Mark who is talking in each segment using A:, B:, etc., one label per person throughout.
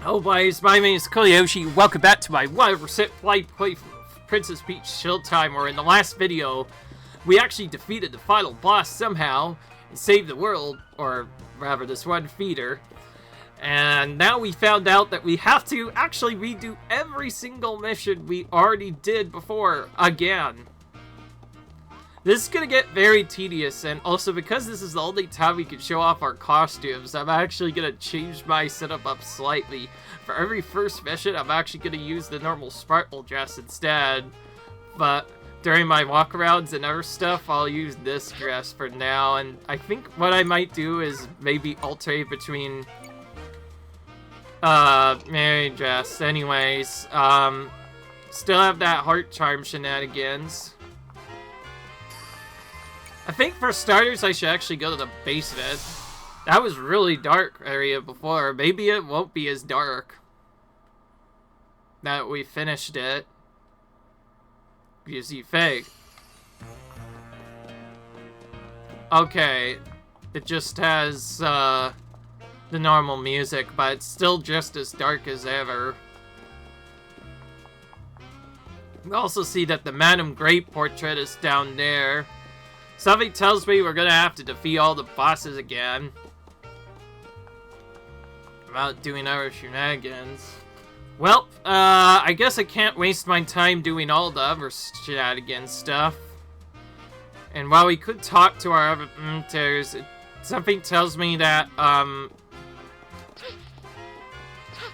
A: Hello guys, my name is Coolyoshi. Welcome back to my 100% play Princess Peach Showtime, where in the last video, we actually defeated the final boss somehow and saved the world, or rather this one feeder. And now we found out that we have to actually redo every single mission we already did before again. This is gonna get very tedious, and also because this is the only time we can show off our costumes, I'm actually gonna change my setup up slightly. For every first mission, I'm actually gonna use the normal sparkle dress instead, but during my walkarounds and other stuff, I'll use this dress for now, and I think what I might do is maybe alternate between Mary dress. Anyways, still have that heart charm shenanigans. I think for starters, I should actually go to the basement. That was really dark area before. Maybe it won't be as dark now that we finished it. You see fake. Okay. It just has the normal music, but it's still just as dark as ever. We also see that the Madame Great portrait is down there. Something tells me we're gonna have to defeat all the bosses again. Without doing our shenanigans. Well, I guess I can't waste my time doing all the other shenanigans stuff. And while we could talk to our other mentors, something tells me that,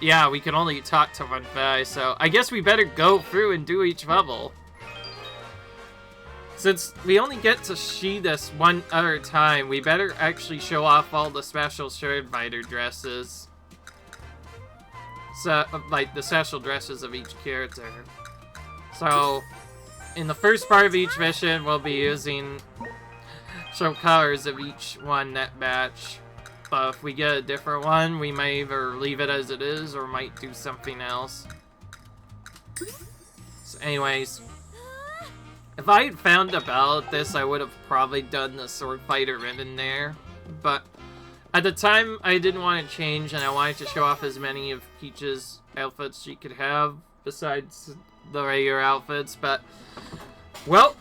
A: yeah, we can only talk to one guy, so I guess we better go through and do each level. Since we only get to see this one other time, we better actually show off all the special shirt fighter dresses. So, like, the special dresses of each character. So, in the first part of each mission, we'll be using show colors of each one that match. But if we get a different one, we may either leave it as it is, or might do something else. So anyways, if I had found about this, I would have probably done the sword fighter ribbon there, but at the time I didn't want to change, and I wanted to show off as many of Peach's outfits she could have besides the regular outfits. But well,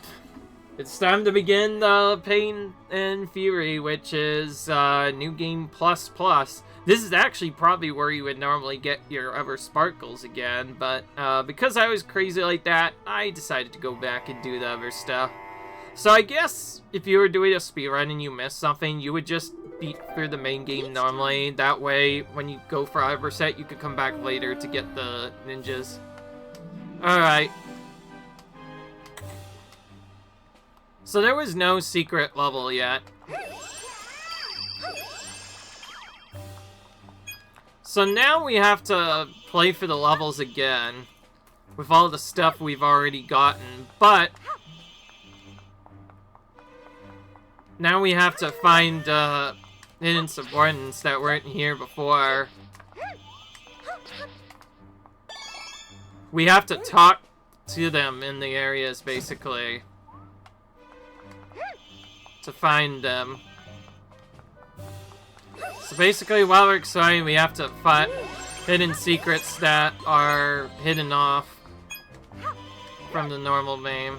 A: it's time to begin Pain and Fury, which is New Game Plus Plus. This is actually probably where you would normally get your other sparkles again, but because I was crazy like that, I decided to go back and do the other stuff. So I guess if you were doing a speedrun and you missed something, you would just beat through the main game normally. That way, when you go for other set, you could come back later to get the ninjas. Alright. So there was no secret level yet. So now we have to play for the levels again, with all the stuff we've already gotten, but now we have to find hidden subordinates that weren't here before. We have to talk to them in the areas, basically, to find them. So basically, while we're exploring, we have to find hidden secrets that are hidden off from the normal game.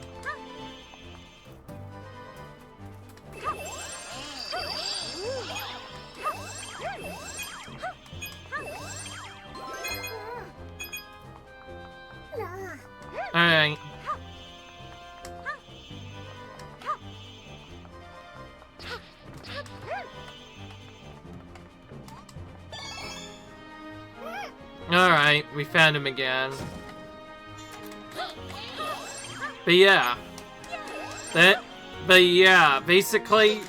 A: Alright. Alright, we found him again. But yeah. Basically...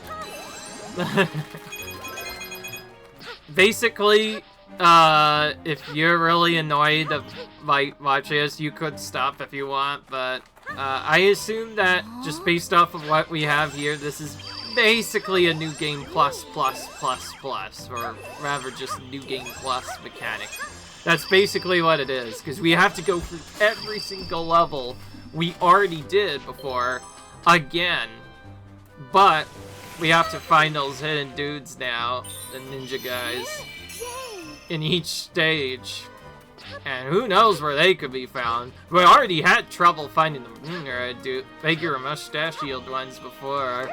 A: basically, if you're really annoyed of, like, watching us, you could stop if you want, but, I assume that, just based off of what we have here, this is basically a New Game Plus, or rather just New Game Plus mechanic. That's basically what it is, because we have to go through every single level we already did before, again. But we have to find those hidden dudes now, the ninja guys, in each stage. And who knows where they could be found. We already had trouble finding the bigger mustachioed ones before.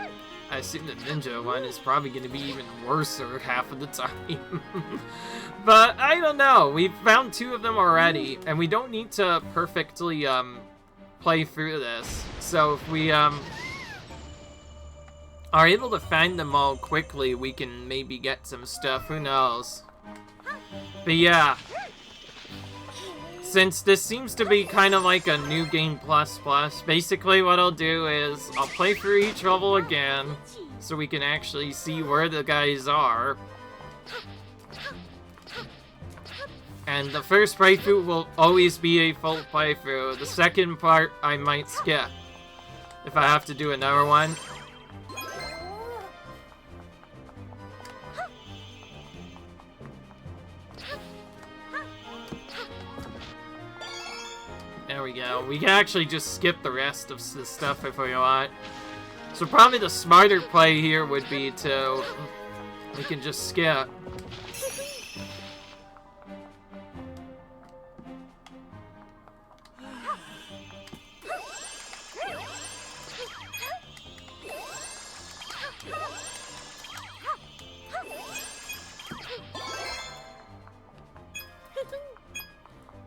A: I assume the ninja one is probably going to be even worse half of the time. But I don't know. We've found 2 of them already, and we don't need to perfectly play through this. So if we are able to find them all quickly, we can maybe get some stuff. Who knows? But yeah. Since this seems to be kind of like a new game plus, basically what I'll do is I'll play through each level again so we can actually see where the guys are. And the first playthrough will always be a full playthrough. The second part I might skip if I have to do another one. There we go. We can actually just skip the rest of the stuff if we want. So probably the smarter play here would be to... we can just skip.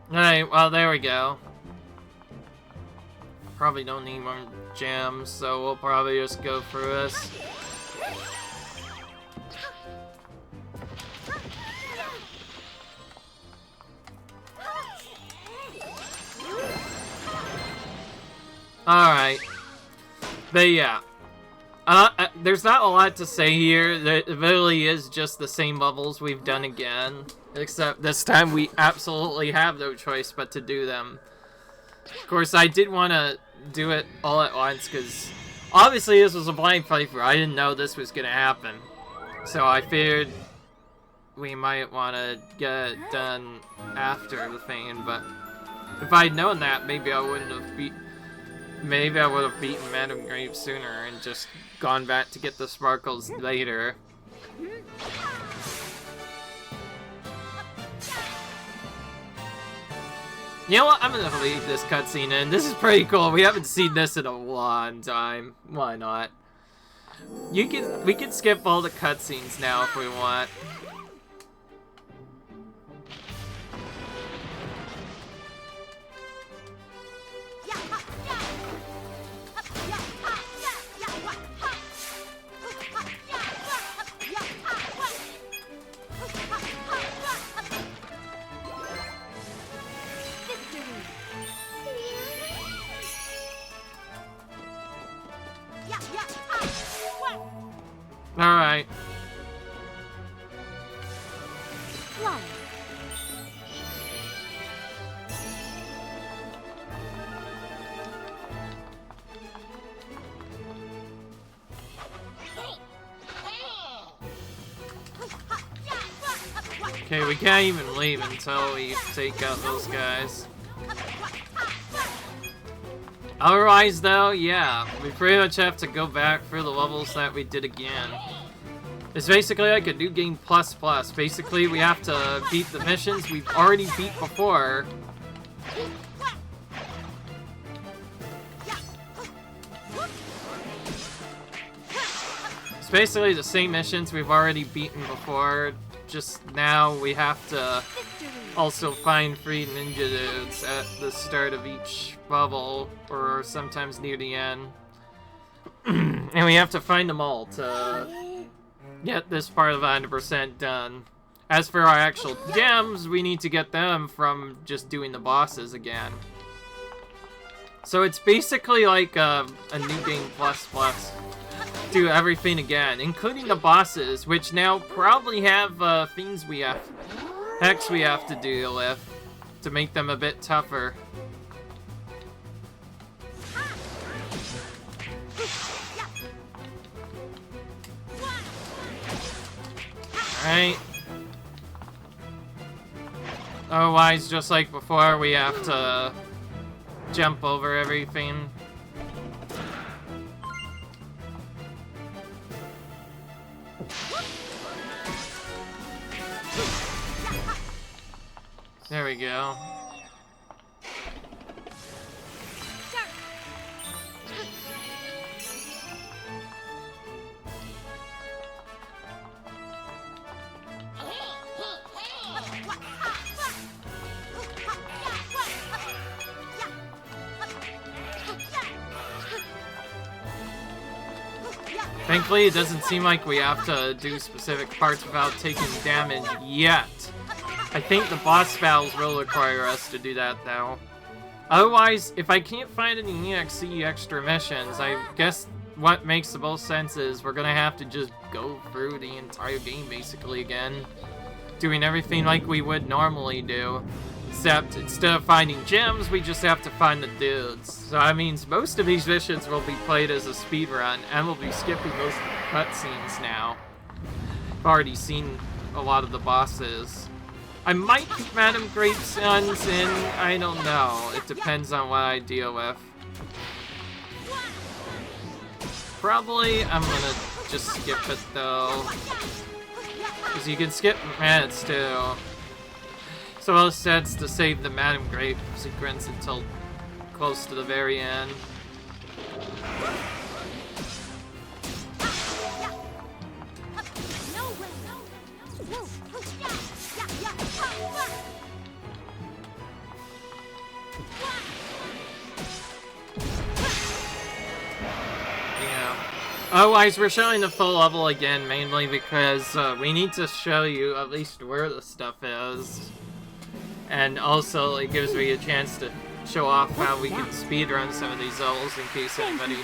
A: Alright, well there we go. Probably don't need more gems, so we'll probably just go through this. Alright. But yeah. There's not a lot to say here. It really is just the same levels we've done again. Except this time we absolutely have no choice but to do them. Of course, I did want to do it all at once, because obviously this was a blind playthrough. I didn't know this was going to happen. So I figured we might want to get it done after the thing, but if I'd known that, maybe I wouldn't have maybe I would have beaten Madame Grave sooner and just gone back to get the sparkles later. You know what? I'm gonna leave this cutscene in. This is pretty cool. We haven't seen this in a long time. Why not? We can skip all the cutscenes now if we want. Alright. Okay, we can't even leave until we take out those guys. Otherwise, though, yeah, we pretty much have to go back through the levels that we did again. It's basically like a new game plus. Basically, we have to beat the missions we've already beat before. It's basically the same missions we've already beaten before, just now we have to also find 3 ninja dudes at the start of each level, or sometimes near the end. And we have to find them all to get this part of 100% done. As for our actual gems, we need to get them from just doing the bosses again. So it's basically like a new game plus. Do everything again, including the bosses, which now probably have things we have to deal with to make them a bit tougher. Alright. Otherwise, just like before, we have to jump over everything. There we go. Thankfully, it doesn't seem like we have to do specific parts without taking damage yet. I think the boss battles will require us to do that, though. Otherwise, if I can't find any EXE extra missions, I guess what makes the most sense is we're gonna have to just go through the entire game, basically, again. Doing everything like we would normally do. Except, instead of finding gems, we just have to find the dudes. So that means most of these missions will be played as a speedrun, and we'll be skipping most of the cutscenes now. I've already seen a lot of the bosses. I might keep Madame Grape's Sons in, I don't know. It depends on what I deal with. Probably, I'm gonna just skip it though. Because you can skip minutes too. So most sense to save the Madame Grape sequence until close to the very end. Yeah. Otherwise, we're showing the full level again, mainly because we need to show you at least where the stuff is. And also, it gives me a chance to show off how we can speedrun some of these levels in case anybody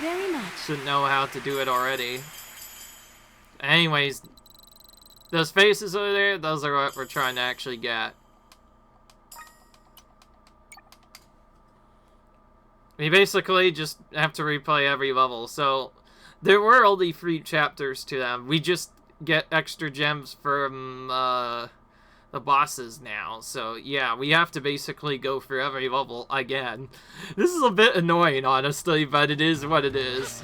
A: should know how to do it already. Anyways, those faces over there, those are what we're trying to actually get. We basically just have to replay every level, so there were only 3 chapters to them. We just get extra gems from, the bosses now, so yeah, we have to basically go through every level again. This is a bit annoying, honestly, but it is what it is.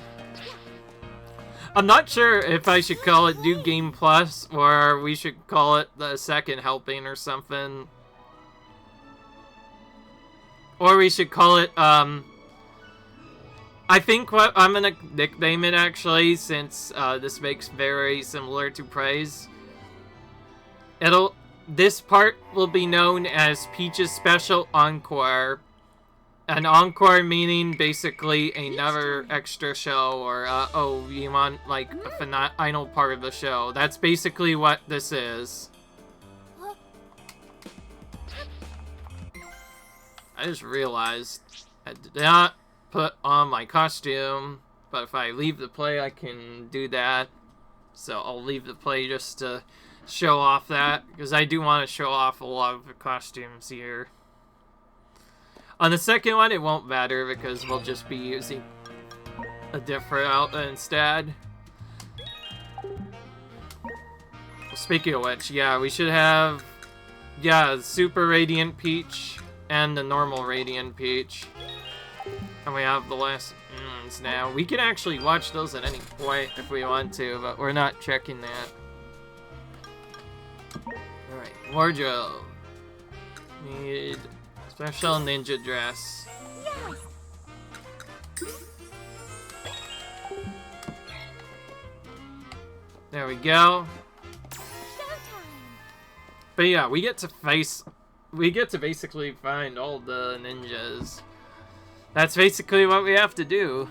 A: I'm not sure if I should call it New Game Plus, or we should call it the second helping or something. Or we should call it, I think what I'm gonna nickname it, actually, since this makes very similar to Praise. This part will be known as Peach's Special Encore. An encore meaning basically another extra show, or, oh, you want, like, a final part of the show. That's basically what this is. I just realized I did not put on my costume, but if I leave the play, I can do that. So I'll leave the play just to show off that, because I do want to show off a lot of the costumes here. On the second one, it won't matter, because we'll just be using a different outfit instead. Speaking of which, yeah, we should have, yeah, Super Radiant Peach and the normal Radiant Peach. And we have the last ones now. We can actually watch those at any point if we want to, but we're not checking that. Alright, wardrobe. Need special ninja dress. There we go. But yeah, we get to basically find all the ninjas. That's basically what we have to do.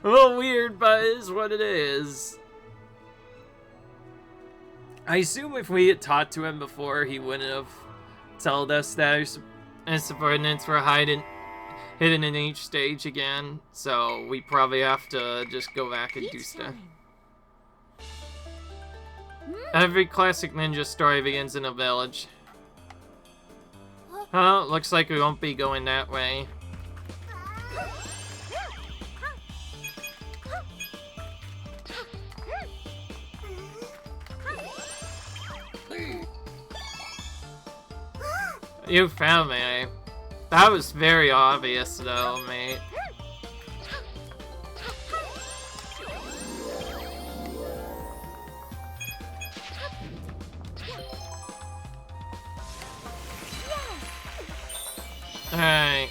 A: A little weird, but it is what it is. I assume if we had talked to him before, he wouldn't have told us that his subordinates were hidden in each stage again. So we probably have to just go back and do stuff. Every classic ninja story begins in a village. Oh, looks like we won't be going that way. You found me. That was very obvious though, mate. Alright.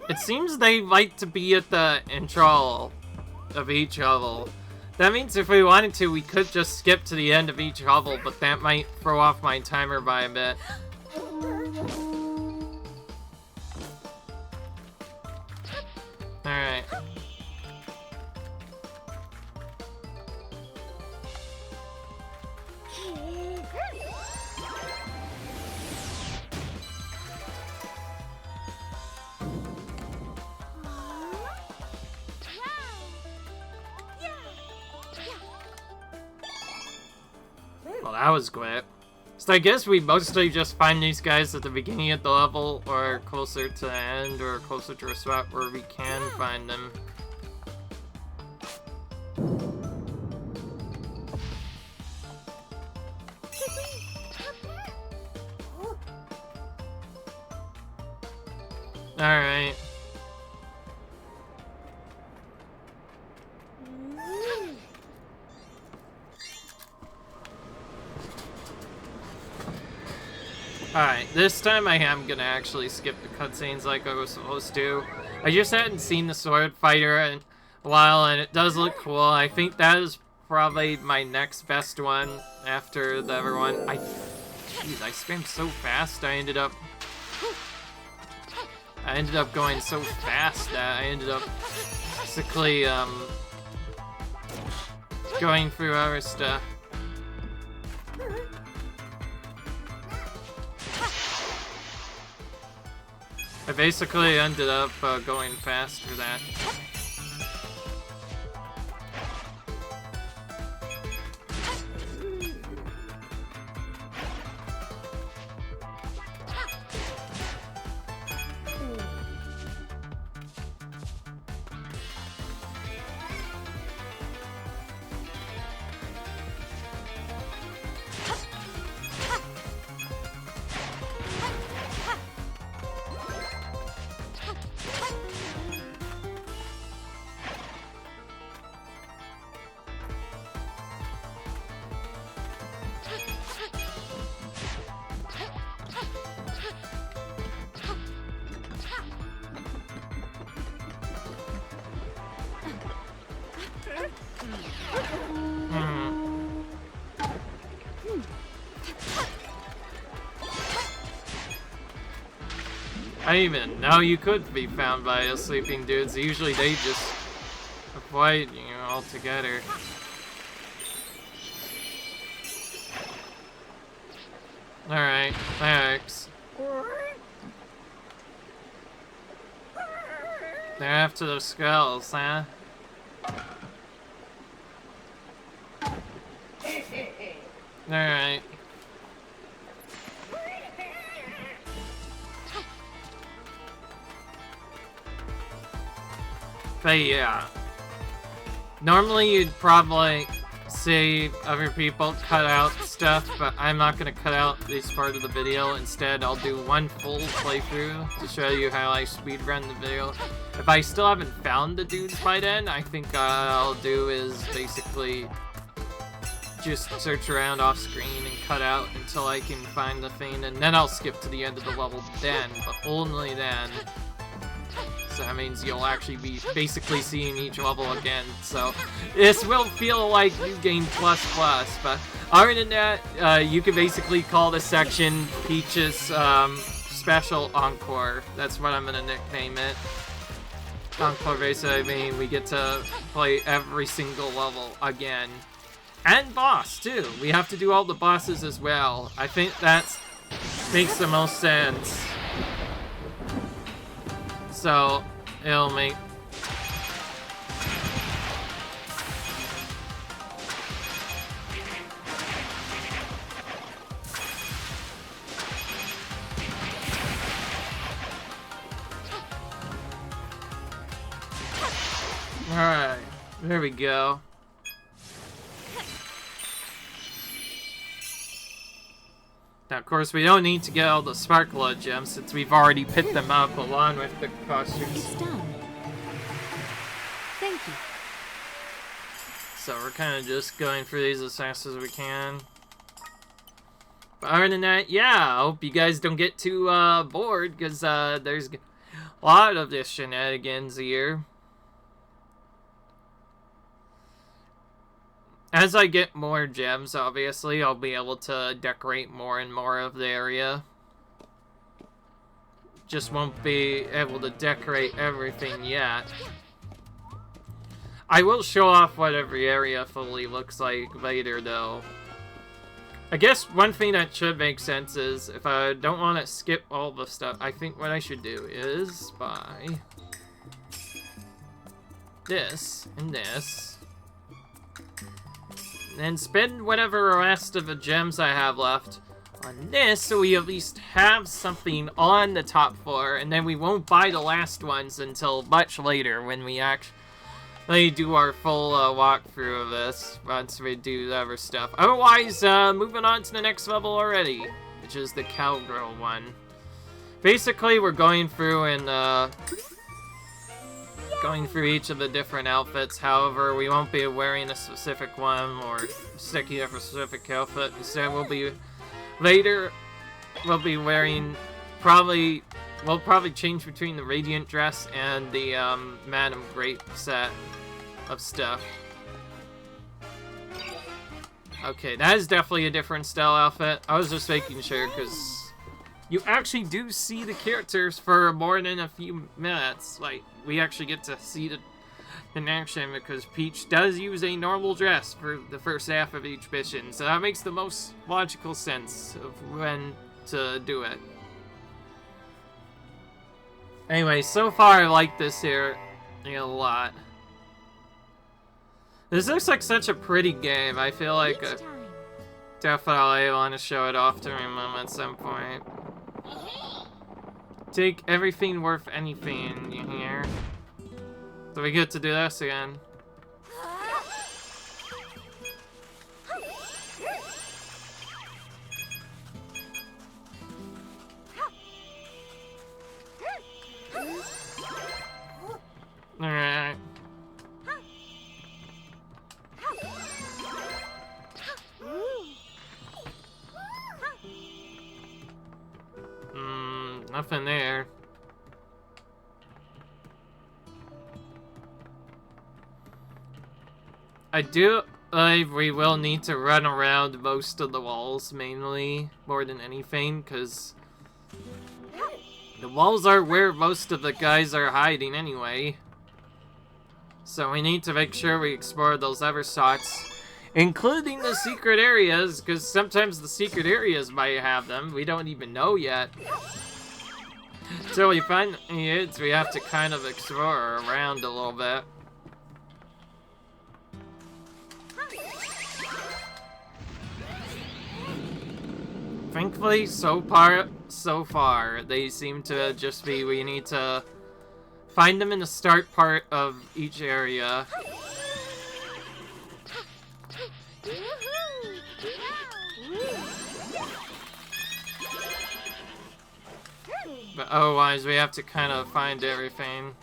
A: It seems they like to be at the intro of each level. That means if we wanted to, we could just skip to the end of each level, but that might throw off my timer by a bit. Alright. Well, that was quick. So I guess we mostly just find these guys at the beginning of the level, or closer to the end, or closer to a spot where we can find them. Alright. Alright, this time I am gonna actually skip the cutscenes like I was supposed to. I just hadn't seen the sword fighter in a while, and it does look cool. I think that is probably my next best one after the other one. Jeez, I spammed so fast, I ended up going so fast that I ended up basically, going through other stuff. I basically ended up going fast for that. I didn't even know you could be found by a sleeping dudes. Usually they just avoid you altogether. Alright, thanks. They're after the skulls, huh? Alright. But yeah. Normally you'd probably see other people cut out stuff, but I'm not going to cut out this part of the video. Instead, I'll do one full playthrough to show you how I speedrun the video. If I still haven't found the dudes by then, I think I'll do is basically just search around off screen and cut out until I can find the thing, and then I'll skip to the end of the level then, but only then. So that means you'll actually be basically seeing each level again. So this will feel like New Game Plus Plus, but other than that, you can basically call this section Peach's Special Encore. That's what I'm gonna nickname it. Encore basically, I mean, we get to play every single level again. And boss, too. We have to do all the bosses as well. I think that makes the most sense. So, it'll make... Alright, there we go. Now, of course, we don't need to get all the Sparkle gems since we've already picked them up along with the costumes.
B: It's done. Thank you.
A: So we're kind of just going through these as fast as we can. But other than that, yeah, I hope you guys don't get too bored, because there's a lot of this shenanigans here. As I get more gems, obviously, I'll be able to decorate more and more of the area. Just won't be able to decorate everything yet. I will show off what every area fully looks like later, though. I guess one thing that should make sense is, if I don't want to skip all the stuff, I think what I should do is buy this and this. And spend whatever rest of the gems I have left on this, so we at least have something on the top floor, and then we won't buy the last ones until much later when we actually do our full walkthrough of this, once we do the other stuff. Otherwise, moving on to the next level already, which is the cowgirl one. Basically, we're going through and going through each of the different outfits. However, we won't be wearing a specific one or sticking a specific outfit. Instead, we'll be wearing we'll probably change between the Radiant dress and the Madam Grape set of stuff. Okay, that is definitely a different style outfit. I was just making sure, because you actually do see the characters for more than a few minutes. Like, we actually get to see the in action, because Peach does use a normal dress for the first half of each mission. So that makes the most logical sense of when to do it. Anyway, so far I like this here a lot. This looks like such a pretty game. I feel like I definitely want to show it off to my mom at some point. Take everything worth anything, you hear? So we get to do this again. Alright. Nothing there. I do believe we will need to run around most of the walls, mainly, more than anything, because the walls are where most of the guys are hiding anyway. So we need to make sure we explore those other spots, including the secret areas, because sometimes the secret areas might have them. We don't even know yet. Until we find it, we have to kind of explore around a little bit. Thankfully, so far, they seem to just be, we need to find them in the start part of each area. But otherwise, we have to kind of find everything.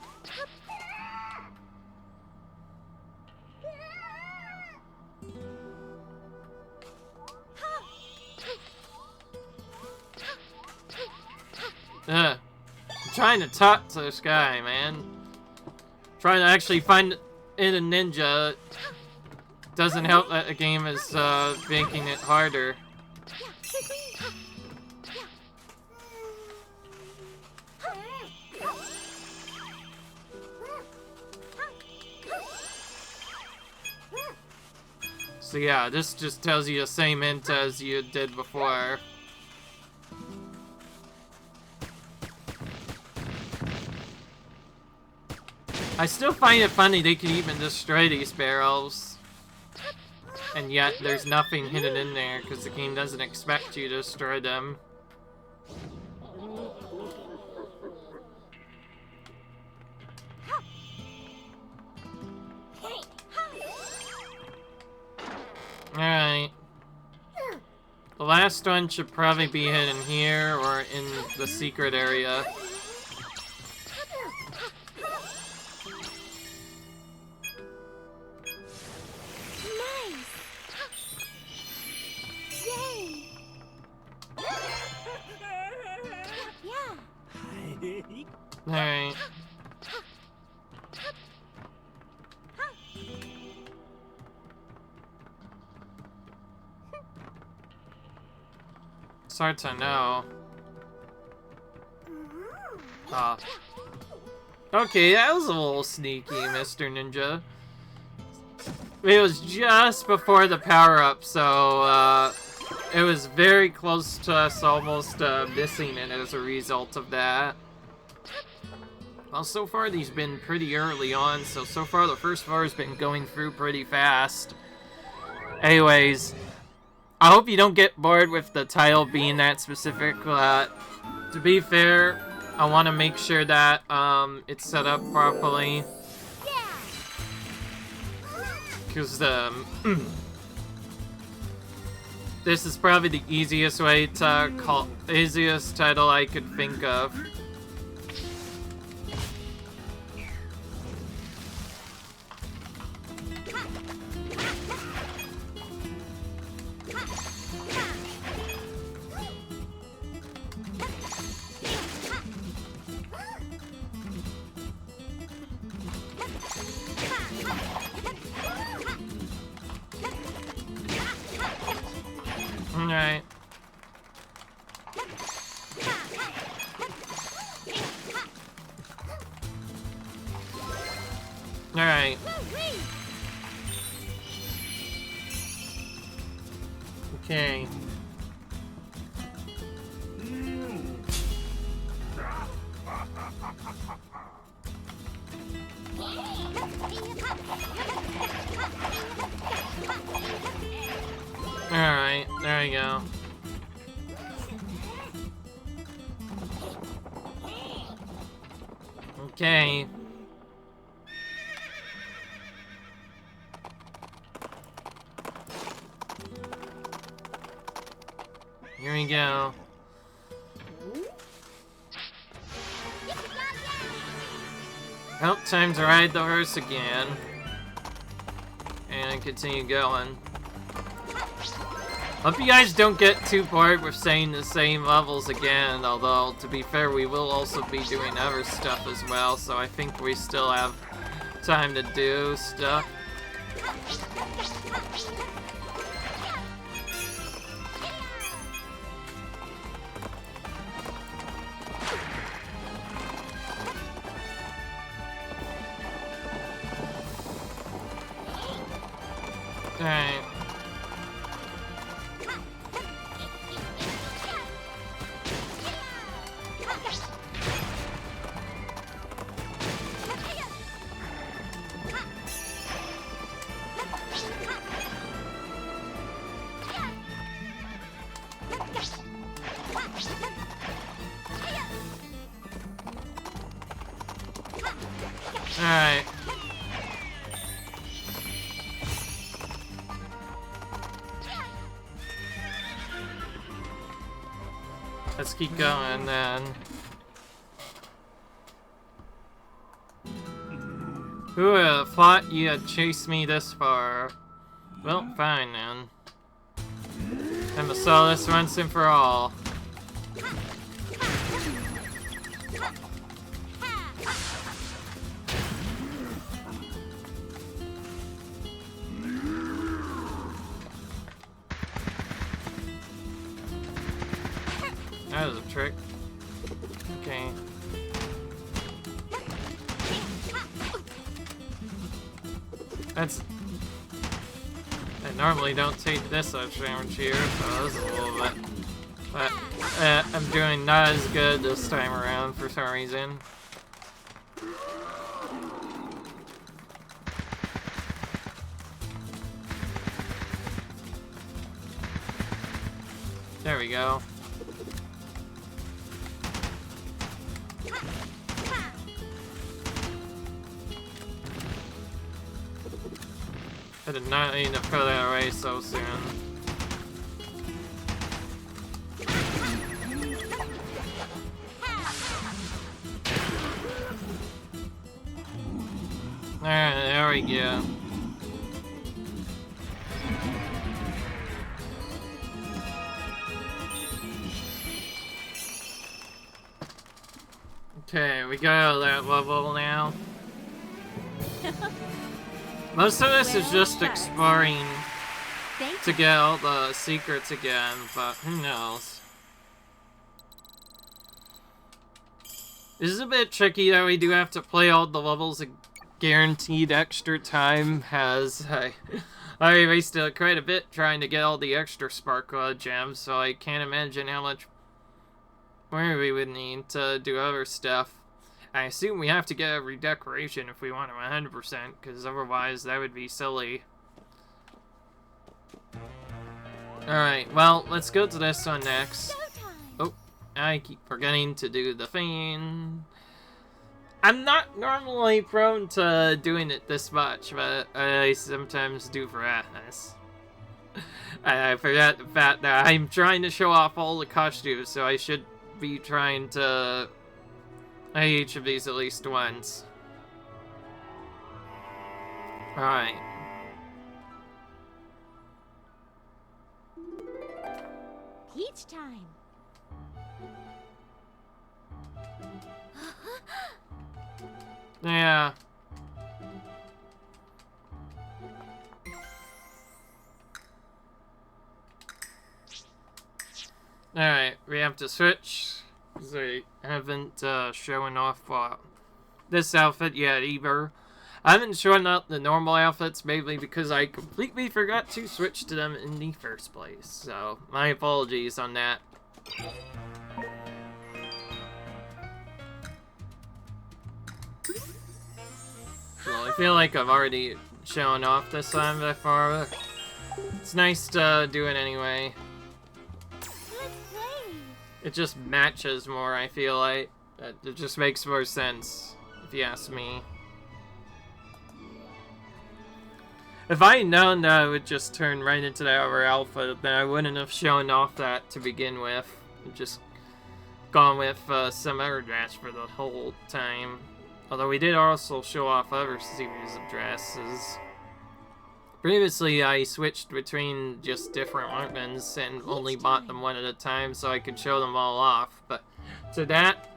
A: I'm trying to talk to this guy, man. Trying to actually find in a ninja doesn't help that the game is making it harder. So yeah, this just tells you the same hint as you did before. I still find it funny they can even destroy these barrels, and yet there's nothing hidden in there because the game doesn't expect you to destroy them. Alright. The last one should probably be hidden here or in the secret area. Alright. It's hard to know. Ah. Okay, that was a little sneaky, Mr. Ninja. It was just before the power-up, so, it was very close to us almost, missing it as a result of that. Well, so far these been pretty early on, so far the first floor has been going through pretty fast. Anyways, I hope you don't get bored with the title being that specific. To be fair, I want to make sure that it's set up properly. Because this is probably the easiest way to call, easiest title I could think of. Alright. Alright. Okay. Alright, there you go. Okay. Here we go. Well, time to ride the horse again. And continue going. Hope you guys don't get too bored with saying the same levels again, although, to be fair, we will also be doing other stuff as well, so I think we still have time to do stuff. Alright. Alright. Let's keep going then. Who would have thought you had chased me this far? Well, fine then. I'm gonna sell this once and for all. That was a trick. Okay. That's... I normally don't take this much damage here, so this is a little bit... But, I'm doing not as good this time around for some reason. There we go. I did not need to throw that away so soon. Alright, there we go. Okay, we got that level now. Most of this is just exploring to get all the secrets again, but who knows. This is a bit tricky that we do have to play all the levels a guaranteed extra time, as I wasted quite a bit trying to get all the extra Sparkle gems, so I can't imagine how much more we would need to do other stuff. I assume we have to get every decoration if we want to 100%, because otherwise that would be silly. Alright, well, let's go to this one next. Oh, I keep forgetting to do the thing. I'm not normally prone to doing it this much, but I sometimes do forget this. I forgot the fact that I'm trying to show off all the costumes, so I should be trying to each of these at least once. Alright.
B: Peach time.
A: Yeah. Alright, we have to switch. They haven't shown off this outfit yet either. I haven't shown up the normal outfits mainly because I completely forgot to switch to them in the first place. So, my apologies on that. Well, I feel like I've already shown off this time before. It's nice to do it anyway. It just matches more, I feel like. It just makes more sense, if you ask me. If I had known that it would just turn right into the other alpha, then I wouldn't have shown off that to begin with. I've just gone with some other dress for the whole time. Although we did also show off other series of dresses. Previously, I switched between just different weapons and only bought them one at a time so I could show them all off. But to that,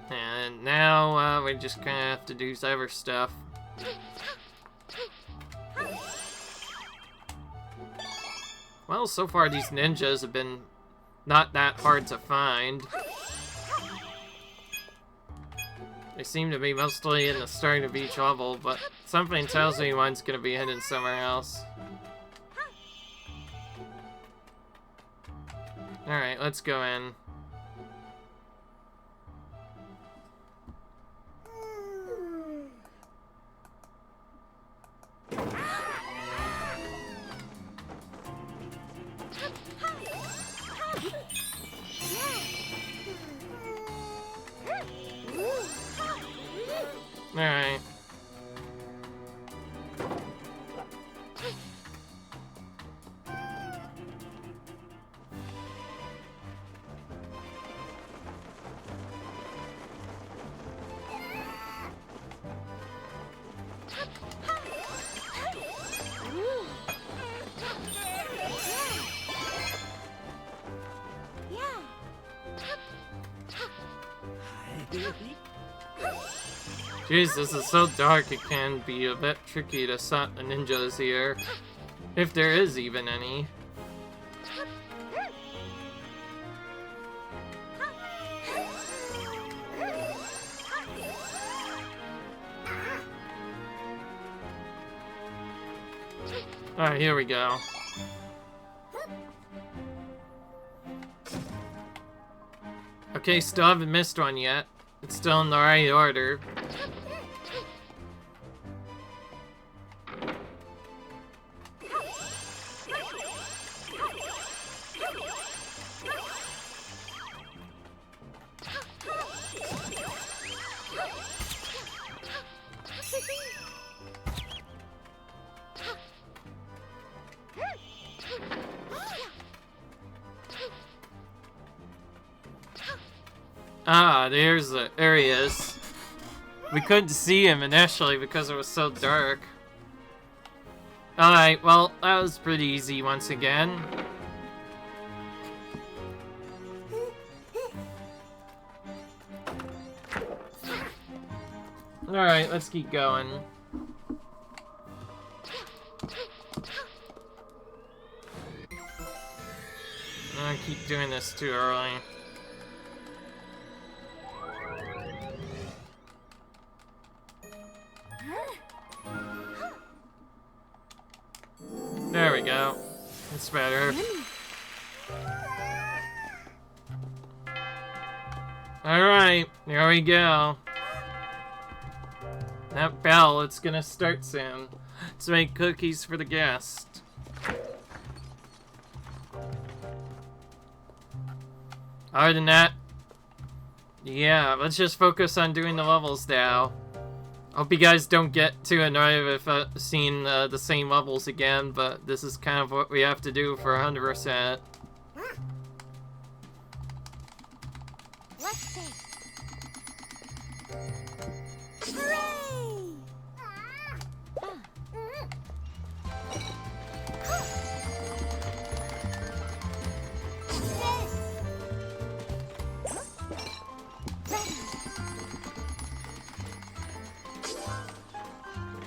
A: and now we just kind of have to do other stuff. Well, so far these ninjas have been not that hard to find. They seem to be mostly in the start of each level, but something tells me one's gonna be hidden somewhere else. Alright, let's go in. Alright. Jeez, this is so dark it can be a bit tricky to spot the ninjas here. If there is even any. Alright, here we go. Okay, still haven't missed one yet. It's still in the right order. Ah, there he is. We couldn't see him initially because it was so dark. Alright, well, that was pretty easy once again. Alright, let's keep going. I keep doing this too early. There we go. It's better. Alright, here we go. That bell, it's gonna start soon. Let's make cookies for the guest. Other than that, yeah, let's just focus on doing the levels now. Hope you guys don't get too annoyed with seeing the same levels again, but this is kind of what we have to do for 100%.
B: Let's see. Hooray!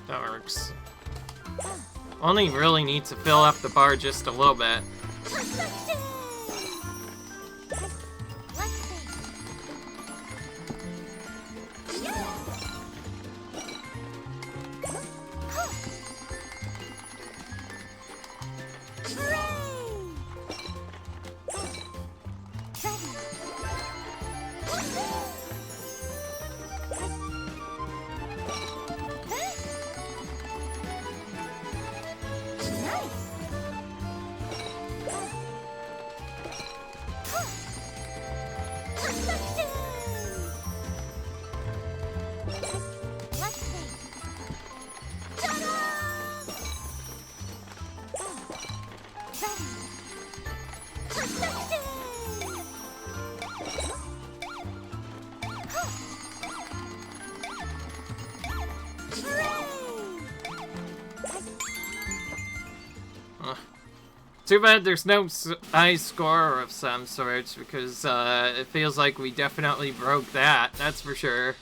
A: That works. Only really need to fill up the bar just a little bit. Too bad there's no high score of some sorts, because it feels like we definitely broke that, that's for sure.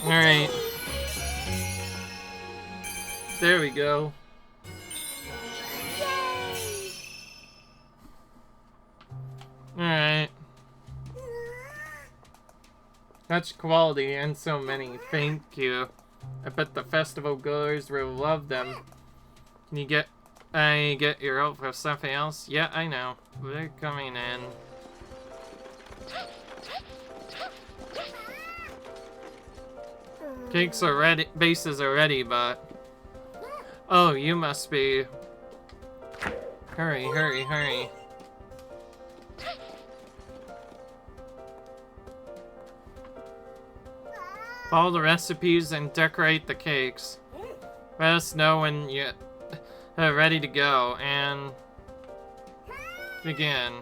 A: Alright. There we go. Alright. Such quality and so many, thank you. I bet the festival goers will love them. Can you get... I get your help for something else? Yeah, I know. They're coming in. Cakes are ready, bases are ready, but... Oh, you must be... Hurry, hurry, hurry. Follow the recipes and decorate the cakes. Let us know when you're ready to go, and begin.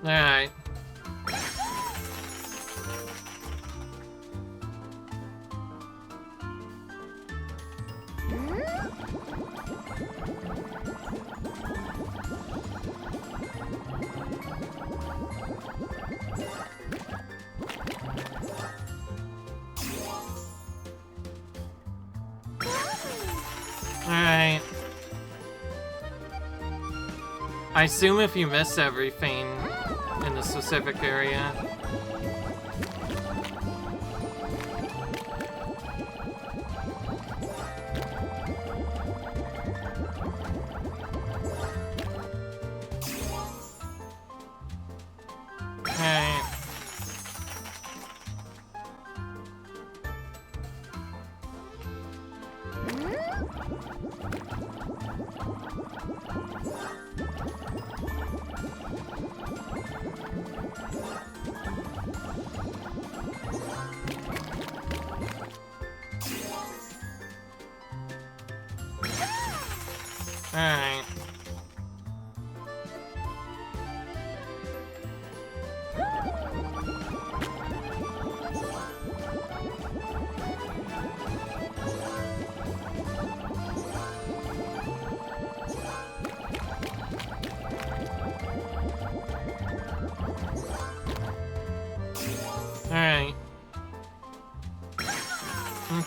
A: Alright. Alright. I assume if you miss everything in the specific area. Alright.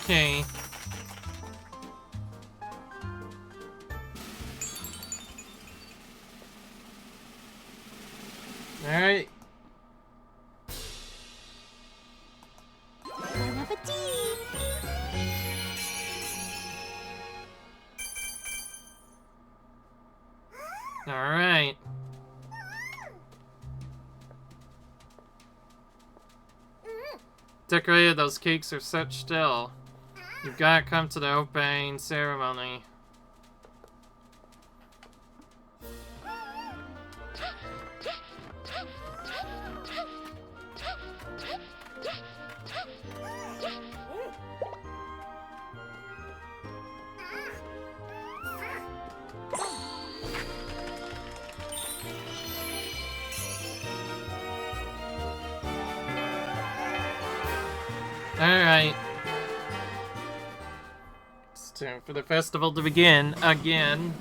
A: Okay. Alright.
B: Bon appetit!
A: Alright. Decorated, those cakes are such still. You've gotta come to the opening ceremony. Alright. It's time for the festival to begin again.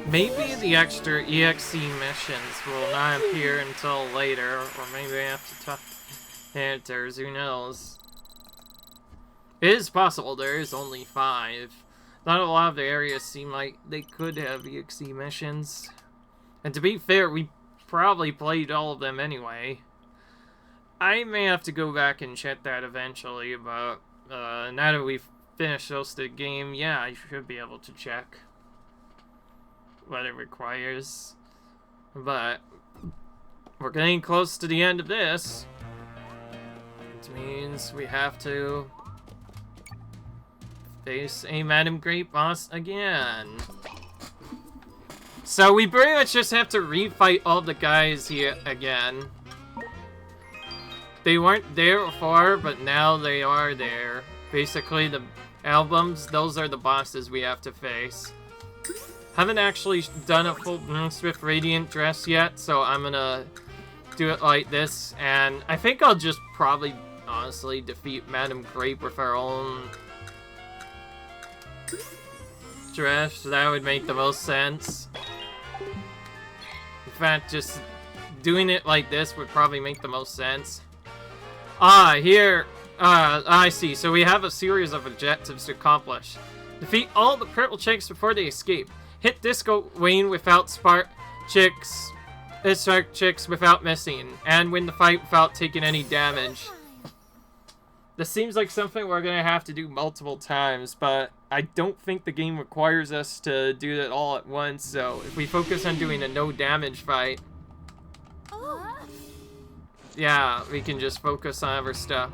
A: Maybe the extra EXE missions will not appear until later, or maybe I have to talk to characters, who knows. It is possible there is only 5. Not a lot of the areas seem like they could have EXE missions. And to be fair, we probably played all of them anyway. I may have to go back and check that eventually, but now that we've finished most of the game, yeah, I should be able to check what it requires. But we're getting close to the end of this, which means we have to face a Madam Grape boss again. So we pretty much just have to refight all the guys here again. They weren't there before, but now they are there. Basically, the albums, those are the bosses we have to face. Haven't actually done a full Swift Radiant dress yet, so I'm gonna do it like this. And I think I'll just probably, honestly, defeat Madam Grape with our own dress. That would make the most sense. In fact, just doing it like this would probably make the most sense. Here, I see. So we have a series of objectives to accomplish. Defeat all the purple chicks before they escape. Hit Disco Wayne without spark chicks without missing. And win the fight without taking any damage. This seems like something we're gonna have to do multiple times, but I don't think the game requires us to do that all at once, so if we focus on doing a no damage fight, yeah, we can just focus on other stuff.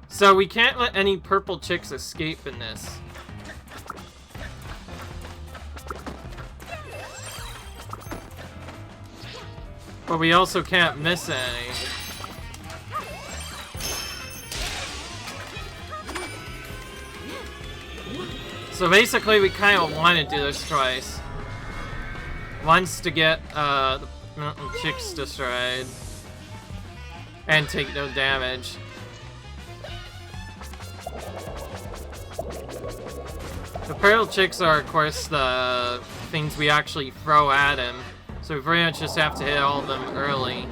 A: So we can't let any purple chicks escape in this. But we also can't miss any. So basically we kind of want to do this twice. Once to get the chicks destroyed. And take no damage. The purple chicks are, of course, the things we actually throw at him. So we pretty much just have to hit all of them early.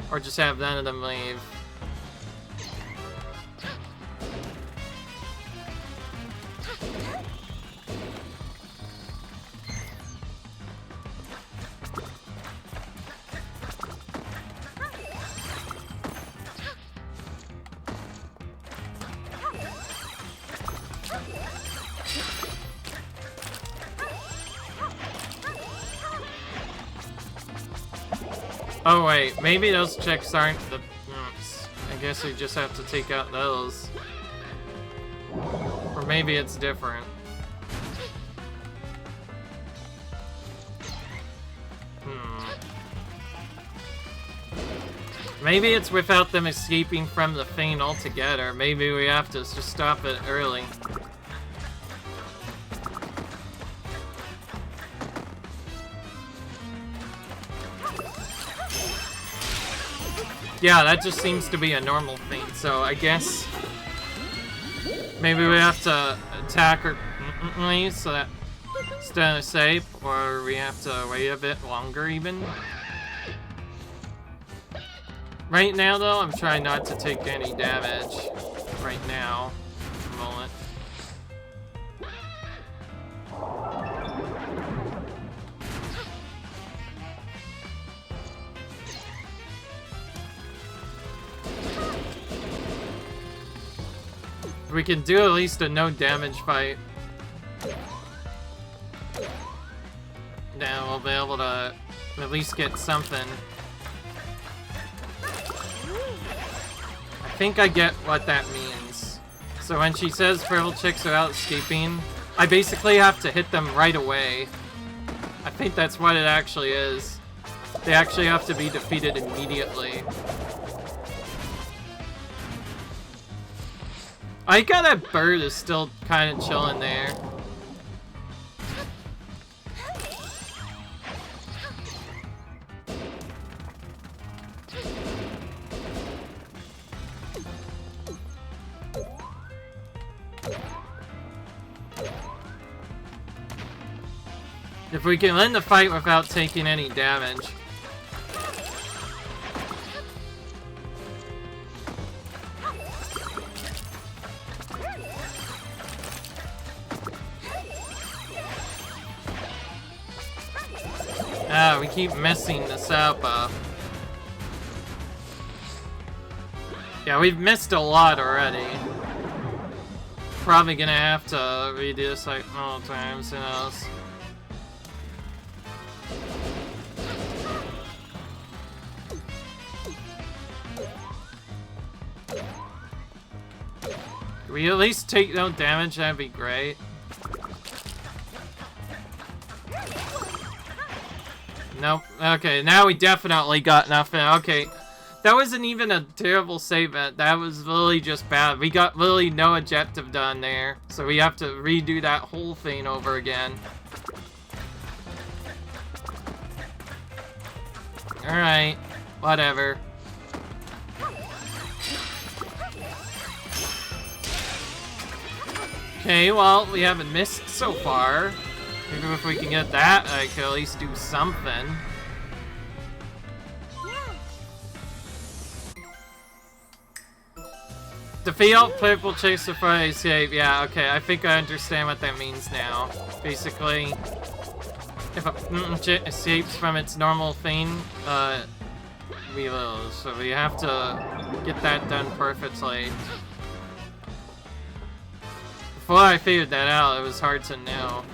A: Or just have none of them leave. Oh wait, maybe those chicks aren't the... I guess we just have to take out those. Or maybe it's different. Maybe it's without them escaping from the thing altogether. Maybe we have to just stop it early. Yeah, that just seems to be a normal thing, so I guess maybe we have to attack her so that instead of safe, or we have to wait a bit longer even. Right now, though, I'm trying not to take any damage. Right now. At the moment. We can do at least a no damage fight. Now we'll be able to at least get something. I think I get what that means. So when she says purple chicks are out escaping, I basically have to hit them right away. I think that's what it actually is. They actually have to be defeated immediately. I like how that bird is still kind of chilling there. If we can win the fight without taking any damage. Ah, we keep messing this up. Yeah, we've missed a lot already. Probably gonna have to redo this like multiple times, who knows. Can we at least take no damage? That'd be great. Nope. Okay, now we definitely got nothing. Okay. That wasn't even a terrible save bet. That was really just bad. We got really no objective done there. So we have to redo that whole thing over again. Alright. Whatever. Okay, well, we haven't missed so far. Maybe if we can get that, I could at least do something. Defeat all purple chicks before they escape. Yeah, okay, I think I understand what that means now. Basically, if a chick escapes from its normal thing, we lose. So we have to get that done perfectly. Before I figured that out, it was hard to know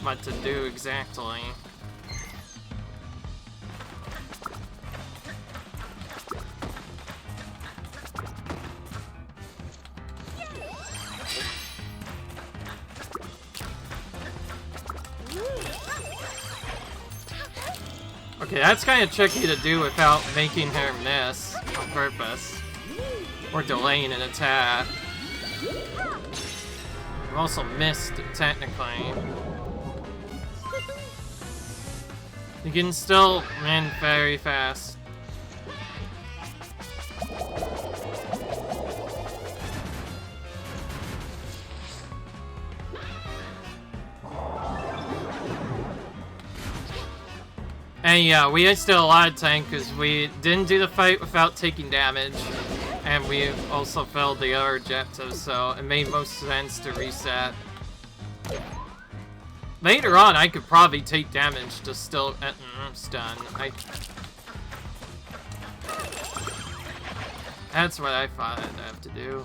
A: what to do exactly. Okay, that's kind of tricky to do without making her miss on purpose. Or delaying an attack. I've also missed, technically. You can still win very fast. And yeah, we still a lot of time because we didn't do the fight without taking damage. And we also failed the other objectives, so it made most sense to reset. Later on, I could probably take damage to still stun. That's what I thought I'd have to do.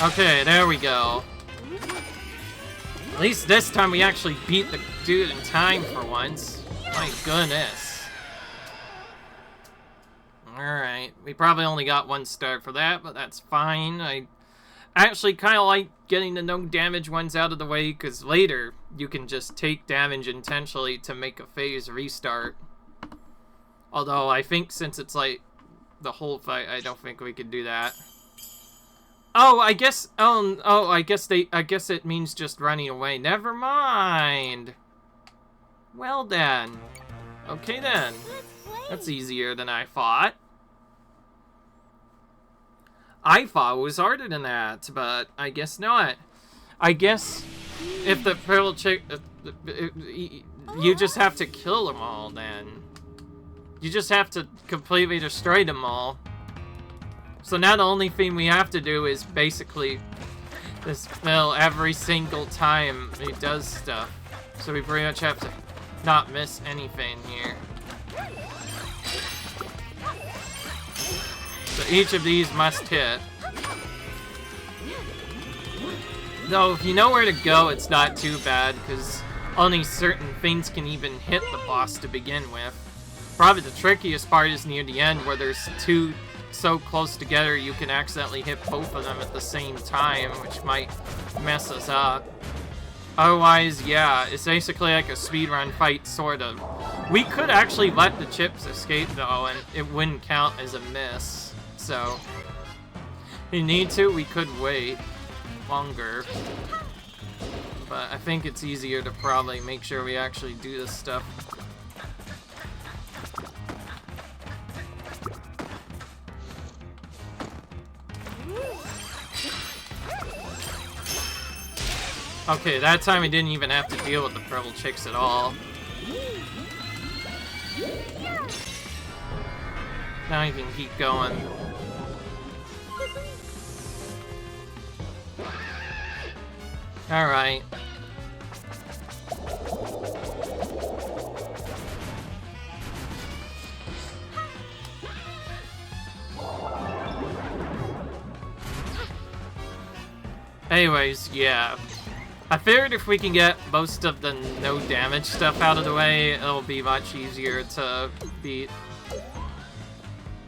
A: Okay, there we go. At least this time we actually beat the dude in time for once. My goodness. Alright, we probably only got one star for that, but that's fine. I actually kind of like getting the no damage ones out of the way, because later you can just take damage intentionally to make a phase restart. Although I think since it's like the whole fight, I don't think we could do that. Oh, I guess, I guess it means just running away. Never mind. Well then. Okay then. That's easier than I thought. I thought it was harder than that, but I guess not. I guess if the purple chick... you just have to kill them all, then. You just have to completely destroy them all. So now the only thing we have to do is basically just fill every single time he does stuff. So we pretty much have to not miss anything here. So each of these must hit. Though if you know where to go, it's not too bad, because only certain things can even hit the boss to begin with. Probably the trickiest part is near the end, where there's two so close together you can accidentally hit both of them at the same time, which might mess us up. Otherwise, yeah, it's basically like a speedrun fight, sort of. We could actually let the chips escape, though, and it wouldn't count as a miss. So, if we need to, we could wait longer. But I think it's easier to probably make sure we actually do this stuff. Okay, that time we didn't even have to deal with the purple chicks at all. Now you can keep going. Alright. Anyways, yeah. I figured if we can get most of the no damage stuff out of the way, it'll be much easier to beat.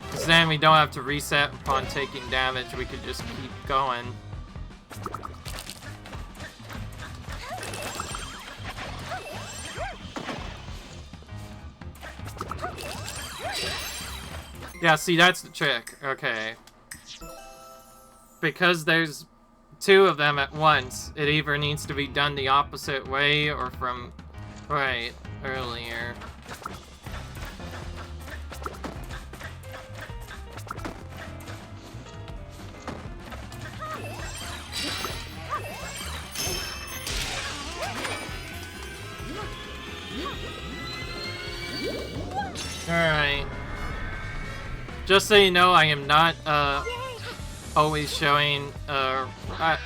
A: Because then we don't have to reset upon taking damage, we could just keep going. Yeah, see, that's the trick. Okay. Because there's two of them at once, it either needs to be done the opposite way or from right earlier. Alright. Just so you know, I am not always showing I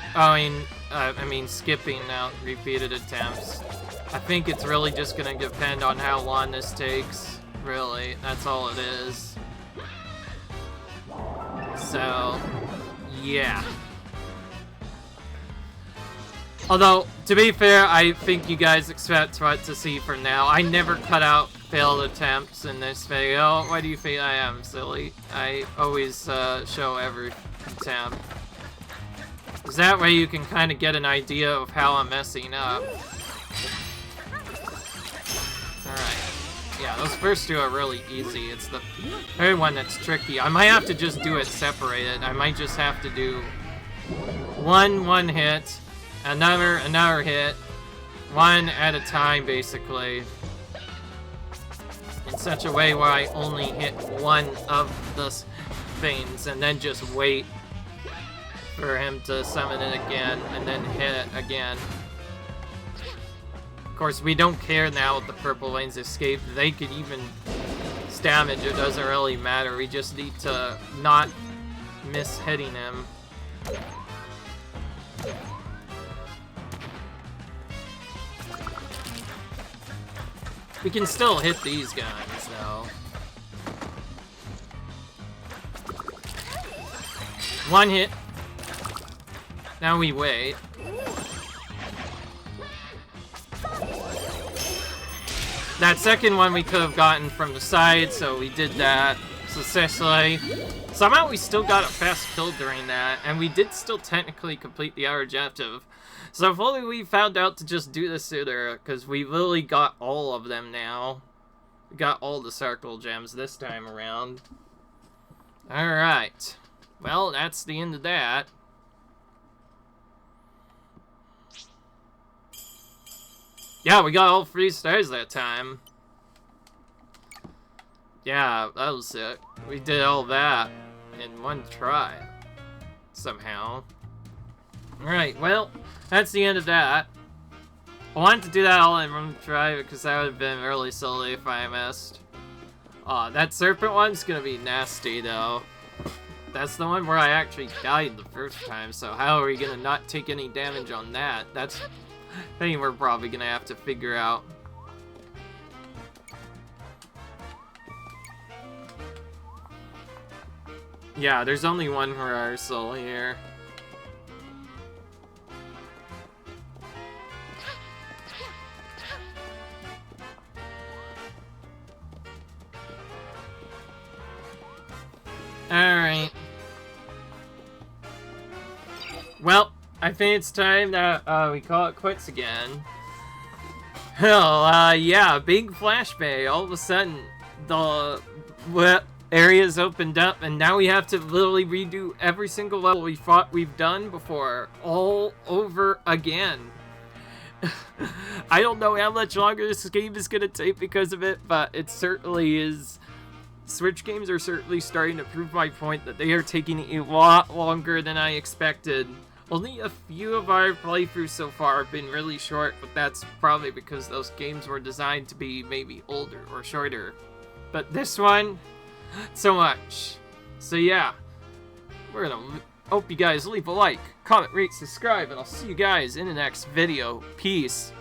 A: mean skipping out repeated attempts. I think it's really just gonna depend on how long this takes. Really, that's all it is. So, yeah. Although, to be fair, I think you guys expect what to see from now. I never cut out failed attempts in this video. Why do you think I am, silly? I always show every attempt. Because that way you can kind of get an idea of how I'm messing up. Alright. Yeah, those first two are really easy. It's the third one that's tricky. I might have to just do it separated. I might just have to do one hit, another hit, one at a time, basically. In such a way where I only hit one of the things, and then just wait for him to summon it again, and then hit it again. Of course, we don't care now with the purple lanes escape. They could even damage, it doesn't really matter. We just need to not miss hitting him. We can still hit these guys, though. One hit. Now we wait. That second one we could have gotten from the side, so we did that successfully. Somehow we still got a fast kill during that, and we did still technically complete the other objective. So if only we found out to just do this sooner, because we literally got all of them now. We got all the circle gems this time around. Alright. Well, that's the end of that. Yeah, we got all 3 stars that time. Yeah, that was it. We did all that in one try. somehow. Alright, well, that's the end of that. I wanted to do that all in one try because that would have been really silly if I missed. That serpent one's gonna be nasty though. That's the one where I actually died the first time, so how are we gonna not take any damage on that? That's the thing we're probably gonna have to figure out. Yeah, there's only one rehearsal here. Alright. Well, I think it's time that we call it quits again. Hell, yeah, big flashbang. All of a sudden, the area's opened up, and now we have to literally redo every single level we've done before, all over again. I don't know how much longer this game is gonna take because of it, but it certainly is. Switch games are certainly starting to prove my point that they are taking a lot longer than I expected. Only a few of our playthroughs so far have been really short, but that's probably because those games were designed to be maybe older or shorter. But this one, so much. So yeah, we're gonna hope you guys leave a like, comment, rate, subscribe, and I'll see you guys in the next video. Peace.